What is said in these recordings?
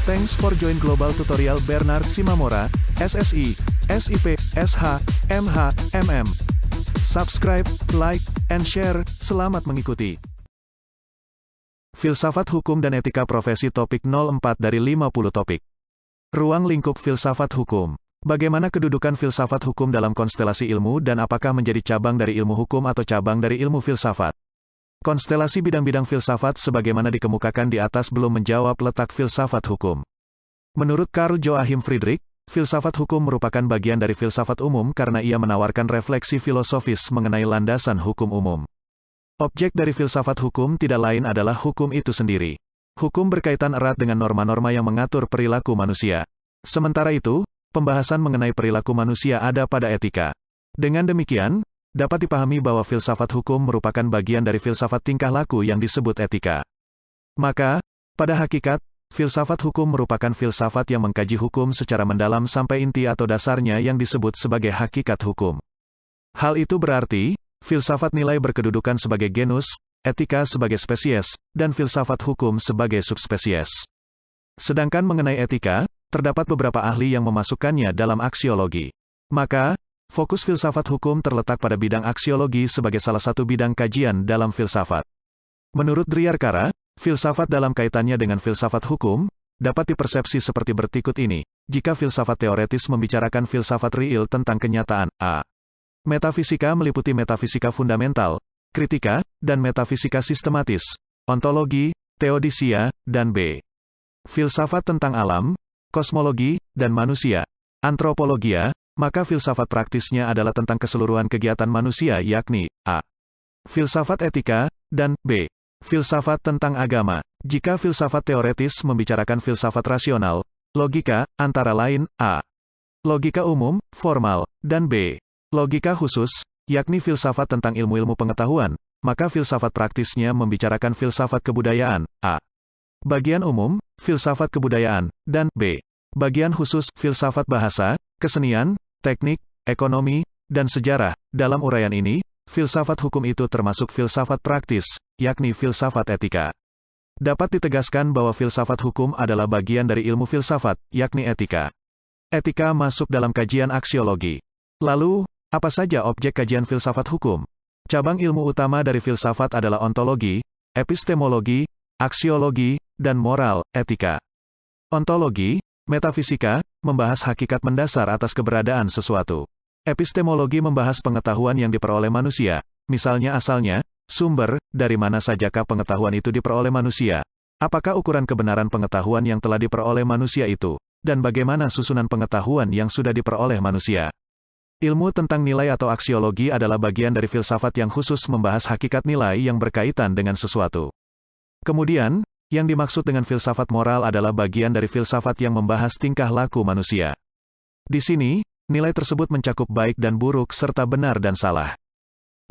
Thanks for join Global Tutorial Bernard Simamora, SSI, SIP, SH, MH, MM. Subscribe, like, and share. Selamat mengikuti. Filsafat Hukum dan Etika Profesi Topik 04 dari 50 topik. Ruang lingkup filsafat hukum. Bagaimana kedudukan filsafat hukum dalam konstelasi ilmu dan apakah menjadi cabang dari ilmu hukum atau cabang dari ilmu filsafat? Konstelasi bidang-bidang filsafat sebagaimana dikemukakan di atas belum menjawab letak filsafat hukum. Menurut Carl Joachim Friedrich, filsafat hukum merupakan bagian dari filsafat umum karena ia menawarkan refleksi filosofis mengenai landasan hukum umum. Objek dari filsafat hukum tidak lain adalah hukum itu sendiri. Hukum berkaitan erat dengan norma-norma yang mengatur perilaku manusia. Sementara itu, pembahasan mengenai perilaku manusia ada pada etika. Dengan demikian, dapat dipahami bahwa filsafat hukum merupakan bagian dari filsafat tingkah laku yang disebut etika. Maka, pada hakikat, filsafat hukum merupakan filsafat yang mengkaji hukum secara mendalam sampai inti atau dasarnya yang disebut sebagai hakikat hukum. Hal itu berarti, filsafat nilai berkedudukan sebagai genus, etika sebagai spesies, dan filsafat hukum sebagai subspesies. Sedangkan mengenai etika, terdapat beberapa ahli yang memasukkannya dalam aksiologi. Maka, fokus filsafat hukum terletak pada bidang aksiologi sebagai salah satu bidang kajian dalam filsafat. Menurut Driyarkara, filsafat dalam kaitannya dengan filsafat hukum, dapat dipersepsi seperti berikut ini. Jika filsafat teoretis membicarakan filsafat real tentang kenyataan, a. Metafisika meliputi metafisika fundamental, kritika, dan metafisika sistematis, ontologi, teodisia, dan b. Filsafat tentang alam, kosmologi, dan manusia, antropologia, maka filsafat praktisnya adalah tentang keseluruhan kegiatan manusia yakni, a. Filsafat etika, dan b. Filsafat tentang agama. Jika filsafat teoretis membicarakan filsafat rasional, logika, antara lain, a. Logika umum, formal, dan b. Logika khusus, yakni filsafat tentang ilmu-ilmu pengetahuan, maka filsafat praktisnya membicarakan filsafat kebudayaan, a. Bagian umum, filsafat kebudayaan, dan b. Bagian khusus, filsafat bahasa, kesenian, teknik, ekonomi, dan sejarah. Dalam uraian ini, filsafat hukum itu termasuk filsafat praktis, yakni filsafat etika. Dapat ditegaskan bahwa filsafat hukum adalah bagian dari ilmu filsafat, yakni etika. Etika masuk dalam kajian aksiologi. Lalu, apa saja objek kajian filsafat hukum? Cabang ilmu utama dari filsafat adalah ontologi, epistemologi, aksiologi, dan moral, etika. Ontologi, metafisika, membahas hakikat mendasar atas keberadaan sesuatu. Epistemologi membahas pengetahuan yang diperoleh manusia, misalnya asalnya, sumber, dari mana sajakah pengetahuan itu diperoleh manusia, apakah ukuran kebenaran pengetahuan yang telah diperoleh manusia itu, dan bagaimana susunan pengetahuan yang sudah diperoleh manusia. Ilmu tentang nilai atau aksiologi adalah bagian dari filsafat yang khusus membahas hakikat nilai yang berkaitan dengan sesuatu. Kemudian, yang dimaksud dengan filsafat moral adalah bagian dari filsafat yang membahas tingkah laku manusia. Di sini, nilai tersebut mencakup baik dan buruk serta benar dan salah.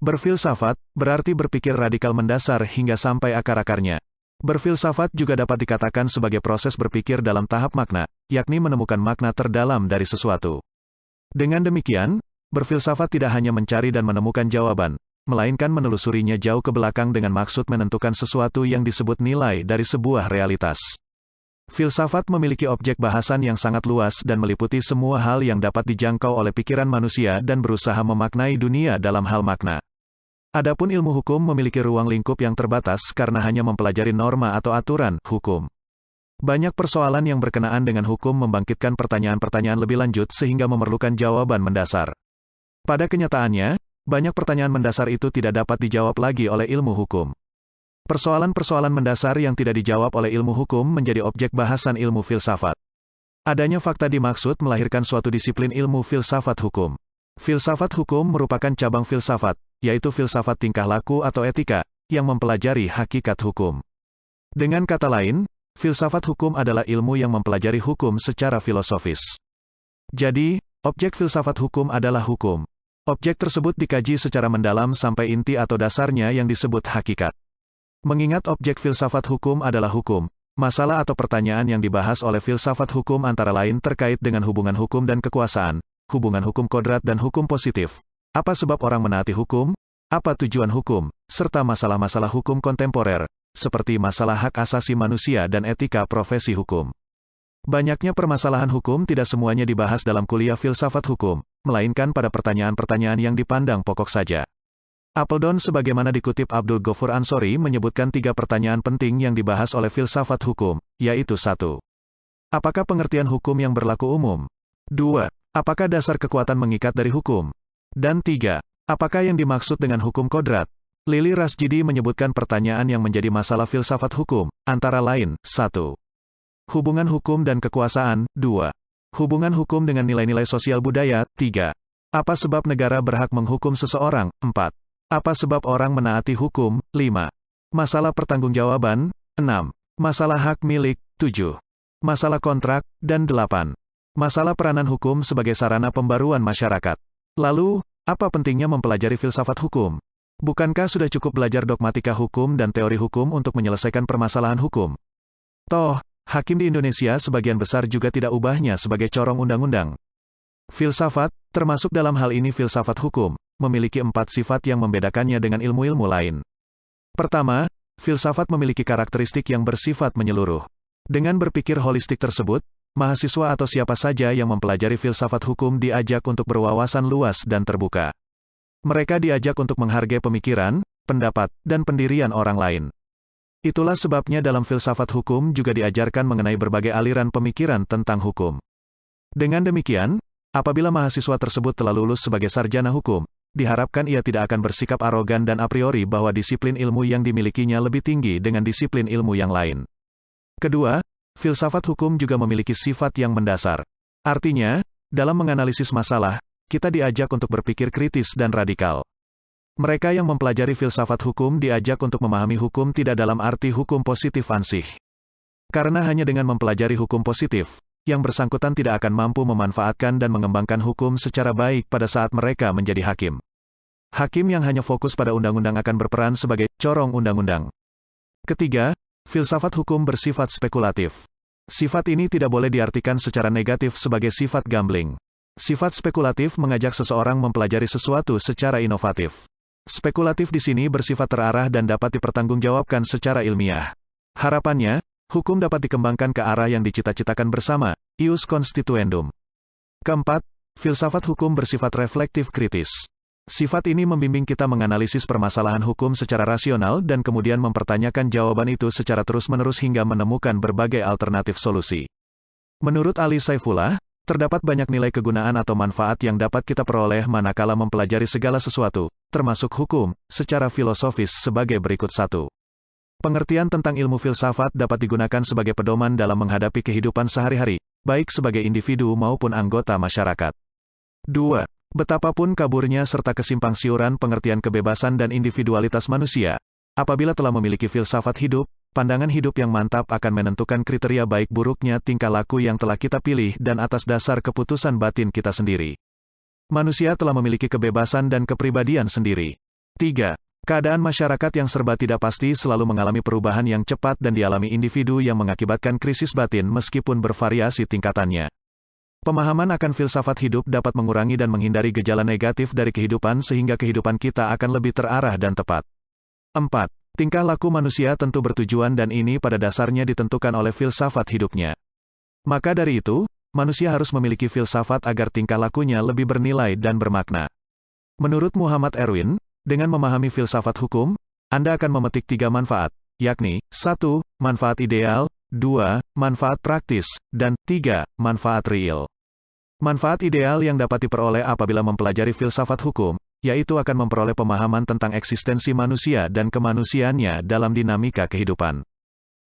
Berfilsafat, berarti berpikir radikal mendasar hingga sampai akar-akarnya. Berfilsafat juga dapat dikatakan sebagai proses berpikir dalam tahap makna, yakni menemukan makna terdalam dari sesuatu. Dengan demikian, berfilsafat tidak hanya mencari dan menemukan jawaban, melainkan menelusurinya jauh ke belakang dengan maksud menentukan sesuatu yang disebut nilai dari sebuah realitas. Filsafat memiliki objek bahasan yang sangat luas dan meliputi semua hal yang dapat dijangkau oleh pikiran manusia dan berusaha memaknai dunia dalam hal makna. Adapun ilmu hukum memiliki ruang lingkup yang terbatas karena hanya mempelajari norma atau aturan hukum. Banyak persoalan yang berkenaan dengan hukum membangkitkan pertanyaan-pertanyaan lebih lanjut sehingga memerlukan jawaban mendasar. Pada kenyataannya, banyak pertanyaan mendasar itu tidak dapat dijawab lagi oleh ilmu hukum. Persoalan-persoalan mendasar yang tidak dijawab oleh ilmu hukum menjadi objek bahasan ilmu filsafat. Adanya fakta dimaksud melahirkan suatu disiplin ilmu filsafat hukum. Filsafat hukum merupakan cabang filsafat, yaitu filsafat tingkah laku atau etika, yang mempelajari hakikat hukum. Dengan kata lain, filsafat hukum adalah ilmu yang mempelajari hukum secara filosofis. Jadi, objek filsafat hukum adalah hukum. Objek tersebut dikaji secara mendalam sampai inti atau dasarnya yang disebut hakikat. Mengingat objek filsafat hukum adalah hukum, masalah atau pertanyaan yang dibahas oleh filsafat hukum antara lain terkait dengan hubungan hukum dan kekuasaan, hubungan hukum kodrat dan hukum positif. Apa sebab orang menaati hukum? Apa tujuan hukum? Serta masalah-masalah hukum kontemporer, seperti masalah hak asasi manusia dan etika profesi hukum. Banyaknya permasalahan hukum tidak semuanya dibahas dalam kuliah filsafat hukum, melainkan pada pertanyaan-pertanyaan yang dipandang pokok saja. Appledon sebagaimana dikutip Abdul Ghaffur Ansori menyebutkan 3 pertanyaan penting yang dibahas oleh filsafat hukum, yaitu 1. Apakah pengertian hukum yang berlaku umum? 2. Apakah dasar kekuatan mengikat dari hukum? Dan 3. Apakah yang dimaksud dengan hukum kodrat? Lili Rasjidi menyebutkan pertanyaan yang menjadi masalah filsafat hukum, antara lain, 1. Hubungan hukum dan kekuasaan, 2. Hubungan hukum dengan nilai-nilai sosial budaya, 3. Apa sebab negara berhak menghukum seseorang, 4. Apa sebab orang menaati hukum, 5. Masalah pertanggungjawaban, 6. Masalah hak milik, 7. Masalah kontrak, dan 8. Masalah peranan hukum sebagai sarana pembaruan masyarakat. Lalu, apa pentingnya mempelajari filsafat hukum? Bukankah sudah cukup belajar dogmatika hukum dan teori hukum untuk menyelesaikan permasalahan hukum? Toh, hakim di Indonesia sebagian besar juga tidak ubahnya sebagai corong undang-undang. Filsafat, termasuk dalam hal ini filsafat hukum, memiliki 4 sifat yang membedakannya dengan ilmu-ilmu lain. Pertama, filsafat memiliki karakteristik yang bersifat menyeluruh. Dengan berpikir holistik tersebut, mahasiswa atau siapa saja yang mempelajari filsafat hukum diajak untuk berwawasan luas dan terbuka. Mereka diajak untuk menghargai pemikiran, pendapat, dan pendirian orang lain. Itulah sebabnya dalam filsafat hukum juga diajarkan mengenai berbagai aliran pemikiran tentang hukum. Dengan demikian, apabila mahasiswa tersebut telah lulus sebagai sarjana hukum, diharapkan ia tidak akan bersikap arogan dan a priori bahwa disiplin ilmu yang dimilikinya lebih tinggi dengan disiplin ilmu yang lain. Kedua, filsafat hukum juga memiliki sifat yang mendasar. Artinya, dalam menganalisis masalah, kita diajak untuk berpikir kritis dan radikal. Mereka yang mempelajari filsafat hukum diajak untuk memahami hukum tidak dalam arti hukum positif ansih. Karena hanya dengan mempelajari hukum positif, yang bersangkutan tidak akan mampu memanfaatkan dan mengembangkan hukum secara baik pada saat mereka menjadi hakim. Hakim yang hanya fokus pada undang-undang akan berperan sebagai corong undang-undang. Ketiga, filsafat hukum bersifat spekulatif. Sifat ini tidak boleh diartikan secara negatif sebagai sifat gambling. Sifat spekulatif mengajak seseorang mempelajari sesuatu secara inovatif. Spekulatif di sini bersifat terarah dan dapat dipertanggungjawabkan secara ilmiah. Harapannya, hukum dapat dikembangkan ke arah yang dicita-citakan bersama, ius constituendum. Keempat, filsafat hukum bersifat reflektif kritis. Sifat ini membimbing kita menganalisis permasalahan hukum secara rasional dan kemudian mempertanyakan jawaban itu secara terus-menerus hingga menemukan berbagai alternatif solusi. Menurut Ali Saifullah, terdapat banyak nilai kegunaan atau manfaat yang dapat kita peroleh manakala mempelajari segala sesuatu, termasuk hukum, secara filosofis sebagai berikut. 1. Pengertian tentang ilmu filsafat dapat digunakan sebagai pedoman dalam menghadapi kehidupan sehari-hari, baik sebagai individu maupun anggota masyarakat. 2. Betapapun kaburnya serta kesimpangsiuran pengertian kebebasan dan individualitas manusia, apabila telah memiliki filsafat hidup, pandangan hidup yang mantap akan menentukan kriteria baik buruknya tingkah laku yang telah kita pilih dan atas dasar keputusan batin kita sendiri. Manusia telah memiliki kebebasan dan kepribadian sendiri. 3. Keadaan masyarakat yang serba tidak pasti selalu mengalami perubahan yang cepat dan dialami individu yang mengakibatkan krisis batin meskipun bervariasi tingkatannya. Pemahaman akan filsafat hidup dapat mengurangi dan menghindari gejala negatif dari kehidupan sehingga kehidupan kita akan lebih terarah dan tepat. 4. Tingkah laku manusia tentu bertujuan dan ini pada dasarnya ditentukan oleh filsafat hidupnya. Maka dari itu, manusia harus memiliki filsafat agar tingkah lakunya lebih bernilai dan bermakna. Menurut Muhammad Erwin, dengan memahami filsafat hukum, Anda akan memetik 3 manfaat, yakni 1. Manfaat ideal, 2. Manfaat praktis, dan 3. Manfaat real. Manfaat ideal yang dapat diperoleh apabila mempelajari filsafat hukum, yaitu akan memperoleh pemahaman tentang eksistensi manusia dan kemanusiaannya dalam dinamika kehidupan.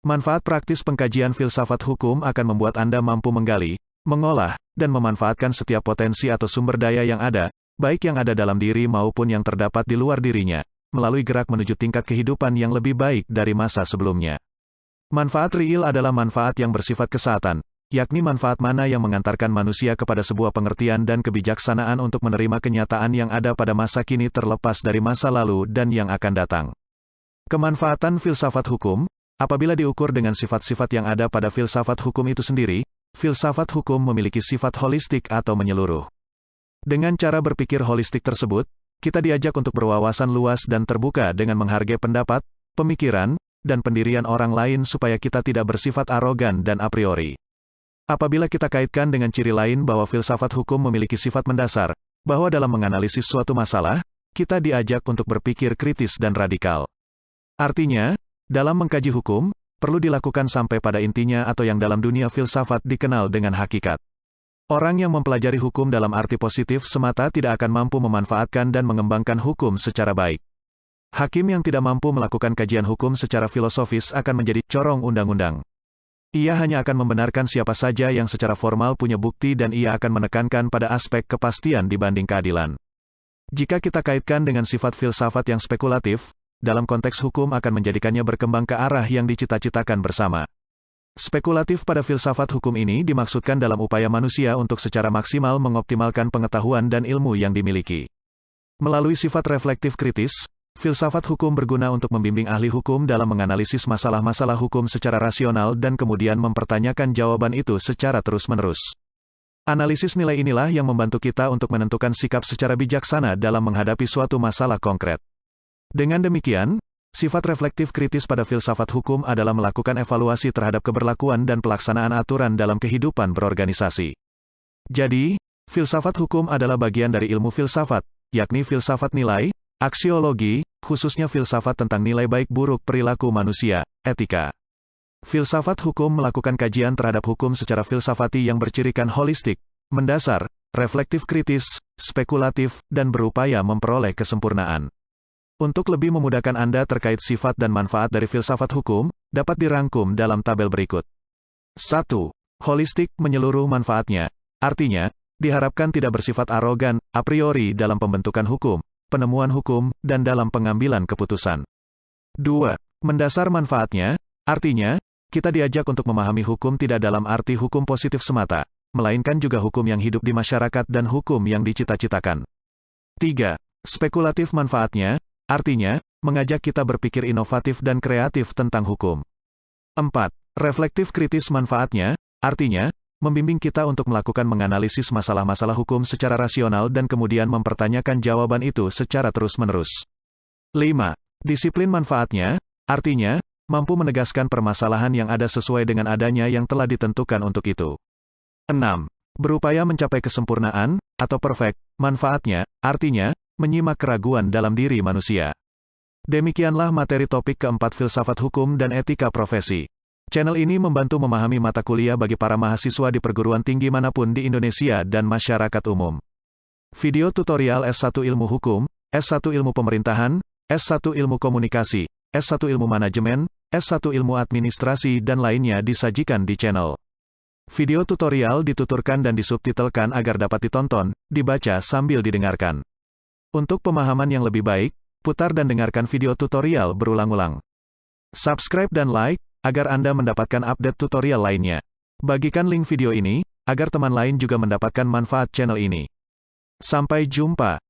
Manfaat praktis pengkajian filsafat hukum akan membuat Anda mampu menggali, mengolah, dan memanfaatkan setiap potensi atau sumber daya yang ada, baik yang ada dalam diri maupun yang terdapat di luar dirinya, melalui gerak menuju tingkat kehidupan yang lebih baik dari masa sebelumnya. Manfaat real adalah manfaat yang bersifat kesehatan, yakni manfaat mana yang mengantarkan manusia kepada sebuah pengertian dan kebijaksanaan untuk menerima kenyataan yang ada pada masa kini terlepas dari masa lalu dan yang akan datang. Kemanfaatan filsafat hukum, apabila diukur dengan sifat-sifat yang ada pada filsafat hukum itu sendiri, filsafat hukum memiliki sifat holistik atau menyeluruh. Dengan cara berpikir holistik tersebut, kita diajak untuk berwawasan luas dan terbuka dengan menghargai pendapat, pemikiran, dan pendirian orang lain supaya kita tidak bersifat arogan dan a priori. Apabila kita kaitkan dengan ciri lain bahwa filsafat hukum memiliki sifat mendasar, bahwa dalam menganalisis suatu masalah, kita diajak untuk berpikir kritis dan radikal. Artinya, dalam mengkaji hukum, perlu dilakukan sampai pada intinya atau yang dalam dunia filsafat dikenal dengan hakikat. Orang yang mempelajari hukum dalam arti positif semata tidak akan mampu memanfaatkan dan mengembangkan hukum secara baik. Hakim yang tidak mampu melakukan kajian hukum secara filosofis akan menjadi corong undang-undang. Ia hanya akan membenarkan siapa saja yang secara formal punya bukti dan ia akan menekankan pada aspek kepastian dibanding keadilan. Jika kita kaitkan dengan sifat filsafat yang spekulatif, dalam konteks hukum akan menjadikannya berkembang ke arah yang dicita-citakan bersama. Spekulatif pada filsafat hukum ini dimaksudkan dalam upaya manusia untuk secara maksimal mengoptimalkan pengetahuan dan ilmu yang dimiliki. Melalui sifat reflektif kritis, filsafat hukum berguna untuk membimbing ahli hukum dalam menganalisis masalah-masalah hukum secara rasional dan kemudian mempertanyakan jawaban itu secara terus-menerus. Analisis nilai inilah yang membantu kita untuk menentukan sikap secara bijaksana dalam menghadapi suatu masalah konkret. Dengan demikian, sifat reflektif kritis pada filsafat hukum adalah melakukan evaluasi terhadap keberlakuan dan pelaksanaan aturan dalam kehidupan berorganisasi. Jadi, filsafat hukum adalah bagian dari ilmu filsafat, yakni filsafat nilai, aksiologi, khususnya filsafat tentang nilai baik buruk perilaku manusia, etika. Filsafat hukum melakukan kajian terhadap hukum secara filsafati yang bercirikan holistik, mendasar, reflektif kritis, spekulatif, dan berupaya memperoleh kesempurnaan. Untuk lebih memudahkan Anda terkait sifat dan manfaat dari filsafat hukum, dapat dirangkum dalam tabel berikut. 1. Holistik menyeluruh manfaatnya, artinya, diharapkan tidak bersifat arogan, a priori dalam pembentukan hukum, penemuan hukum, dan dalam pengambilan keputusan. 2. Mendasar manfaatnya, artinya, kita diajak untuk memahami hukum tidak dalam arti hukum positif semata, melainkan juga hukum yang hidup di masyarakat dan hukum yang dicita-citakan. 3. Spekulatif manfaatnya, artinya, mengajak kita berpikir inovatif dan kreatif tentang hukum. 4. Reflektif kritis manfaatnya, artinya, membimbing kita untuk melakukan menganalisis masalah-masalah hukum secara rasional dan kemudian mempertanyakan jawaban itu secara terus-menerus. 5. Disiplin manfaatnya, artinya, mampu menegaskan permasalahan yang ada sesuai dengan adanya yang telah ditentukan untuk itu. 6. Berupaya mencapai kesempurnaan, atau perfect, manfaatnya, artinya, menyimak keraguan dalam diri manusia. Demikianlah materi topik keempat filsafat hukum dan etika profesi. Channel ini membantu memahami mata kuliah bagi para mahasiswa di perguruan tinggi manapun di Indonesia dan masyarakat umum. Video tutorial S1 Ilmu Hukum, S1 Ilmu Pemerintahan, S1 Ilmu Komunikasi, S1 Ilmu Manajemen, S1 Ilmu Administrasi dan lainnya disajikan di channel. Video tutorial dituturkan dan disubtitelkan agar dapat ditonton, dibaca sambil didengarkan. Untuk pemahaman yang lebih baik, putar dan dengarkan video tutorial berulang-ulang. Subscribe dan like, agar Anda mendapatkan update tutorial lainnya. Bagikan link video ini, agar teman lain juga mendapatkan manfaat channel ini. Sampai jumpa.